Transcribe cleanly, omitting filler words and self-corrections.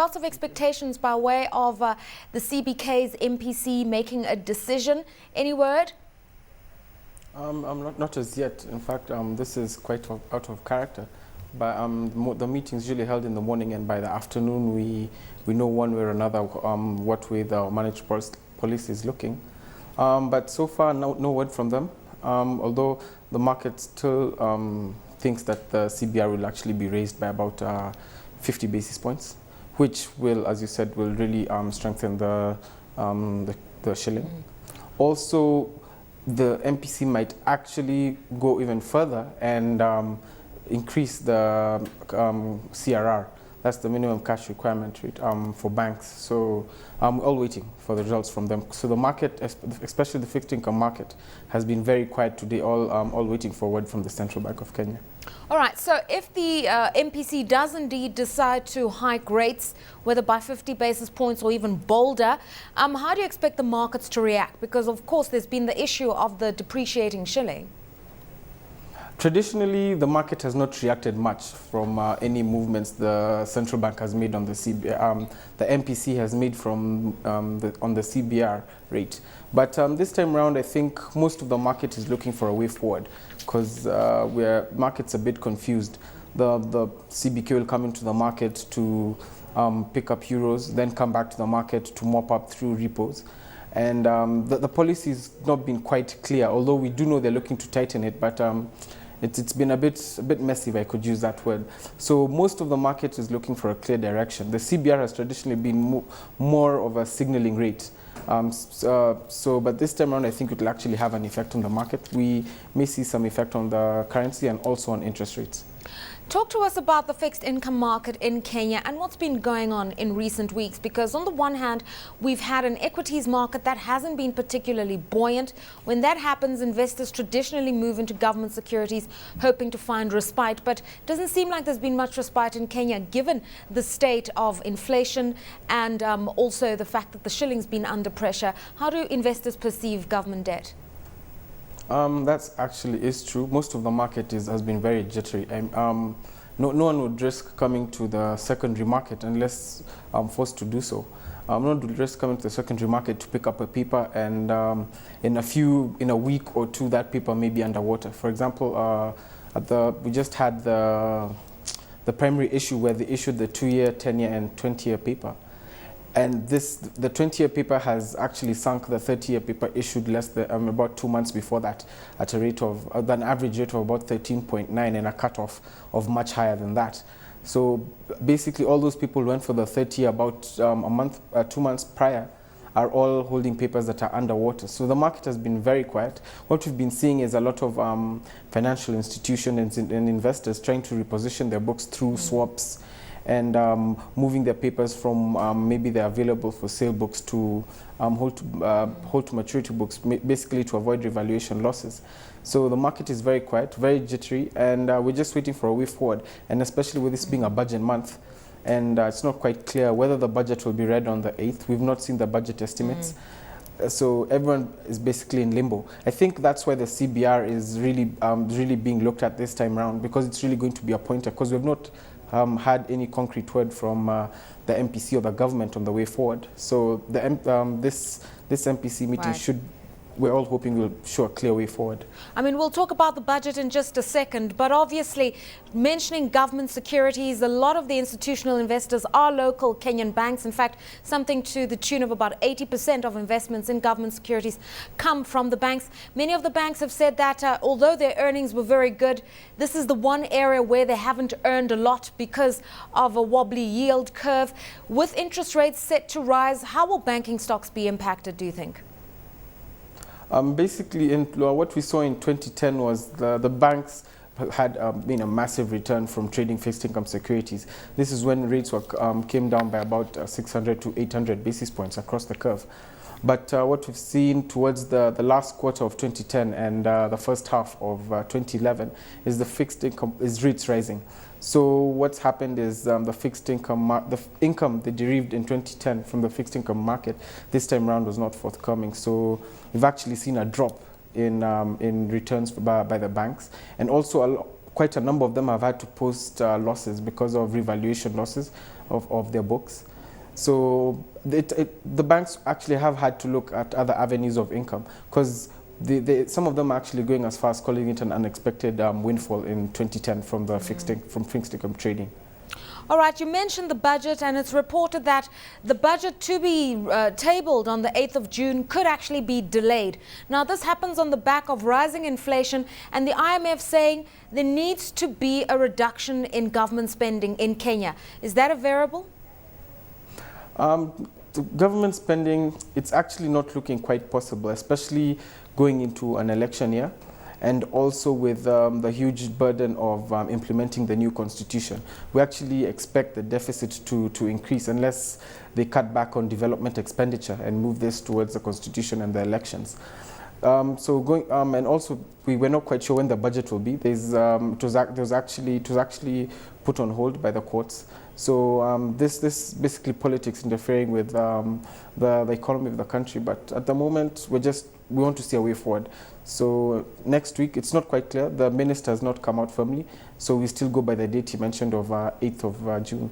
lots of expectations by way of the CBK's MPC making a decision. Any word? Not as yet. In fact, this is quite out of character. But the meeting's usually held in the morning, and by the afternoon we know one way or another what way the managed policy is looking. But so far, no word from them. Although the market still thinks that the CBR will actually be raised by about 50 basis points, which will, as you said, will really strengthen the shilling. Also, the MPC might actually go even further and increase the CRR. That's the minimum cash requirement rate for banks. So we're all waiting for the results from them. So the market, especially the fixed income market, has been very quiet today, all waiting for word from the Central Bank of Kenya. All right, so if the MPC does indeed decide to hike rates, whether by 50 basis points or even bolder, how do you expect the markets to react? Because, of course, there's been the issue of the depreciating shilling. Traditionally, the market has not reacted much from any movements the central bank has made on the CBR, the MPC has made from on the CBR rate. But this time around, I think most of the market is looking for a way forward, because market's a bit confused. The CBK will come into the market to pick up euros, then come back to the market to mop up through repos. And the policy has not been quite clear, although we do know they're looking to tighten it, but it's been a bit messy, if I could use that word. So most of the market is looking for a clear direction. The CBR has traditionally been more of a signaling rate. But this time around, I think it will actually have an effect on the market. We may see some effect on the currency and also on interest rates. Talk to us about the fixed income market in Kenya and what's been going on in recent weeks, because on the one hand, we've had an equities market that hasn't been particularly buoyant. When that happens, investors traditionally move into government securities, hoping to find respite. But it doesn't seem like there's been much respite in Kenya, given the state of inflation and also the fact that the shilling's been under pressure. How do investors perceive government debt? That actually is true. Most of the market has been very jittery. No one would risk coming to the secondary market unless forced to do so. No one would risk coming to the secondary market to pick up a paper, and in a week or two, that paper may be underwater. For example, we just had the primary issue where they issued the 2-year, 10-year, and 20-year paper. And the 20-year paper has actually sunk the 30-year paper issued about 2 months before that at a rate of an average rate of about 13.9 and a cutoff of much higher than that. So basically, all those people who went for the 30-year about 2 months prior are all holding papers that are underwater. So the market has been very quiet. What we've been seeing is a lot of financial institutions and investors trying to reposition their books through swaps, and moving their papers from maybe they're available for sale books to hold to maturity books, basically to avoid revaluation losses. So the market is very quiet, very jittery, and we're just waiting for a way forward. And especially with this being a budget month, and it's not quite clear whether the budget will be read on the 8th. We've not seen the budget estimates. So everyone is basically in limbo. I think that's why the CBR is really being looked at this time around, because it's really going to be a pointer, because we've not had any concrete word from the MPC or the government on the way forward. So this MPC meeting we're all hoping will show a clear way forward. I mean, we'll talk about the budget in just a second, but obviously mentioning government securities, a lot of the institutional investors are local Kenyan banks. In fact, something to the tune of about 80% of investments in government securities come from the banks. Many of the banks have said that although their earnings were very good, this is the one area where they haven't earned a lot because of a wobbly yield curve. With interest rates set to rise, how will banking stocks be impacted, do you think? Basically, what we saw in 2010 was the banks had been a massive return from trading fixed income securities. This is when rates came down by about 600 to 800 basis points across the curve. But what we've seen towards the last quarter of 2010 and the first half of 2011 is the fixed income rates rising. So what's happened is the fixed income, the income they derived in 2010 from the fixed income market this time around was not forthcoming. So we've actually seen a drop in returns by the banks, and also quite a number of them have had to post losses because of revaluation losses of their books. So the banks actually have had to look at other avenues of income, because some of them are actually going as far as calling it an unexpected windfall in 2010 from the fixed income trading. All right, you mentioned the budget, and it's reported that the budget to be tabled on the 8th of June could actually be delayed. Now, this happens on the back of rising inflation and the IMF saying there needs to be a reduction in government spending in Kenya. Is that a variable? The government spending, it's actually not looking quite possible, especially going into an election year, and also with the huge burden of implementing the new constitution. We actually expect the deficit to increase unless they cut back on development expenditure and move this towards the constitution and the elections. And also we were not quite sure when the budget will be. It was actually put on hold by the courts. So this basically politics interfering with the economy of the country. But at the moment, we want to see a way forward. So next week, it's not quite clear. The minister has not come out firmly. So we still go by the date he mentioned of 8th of June.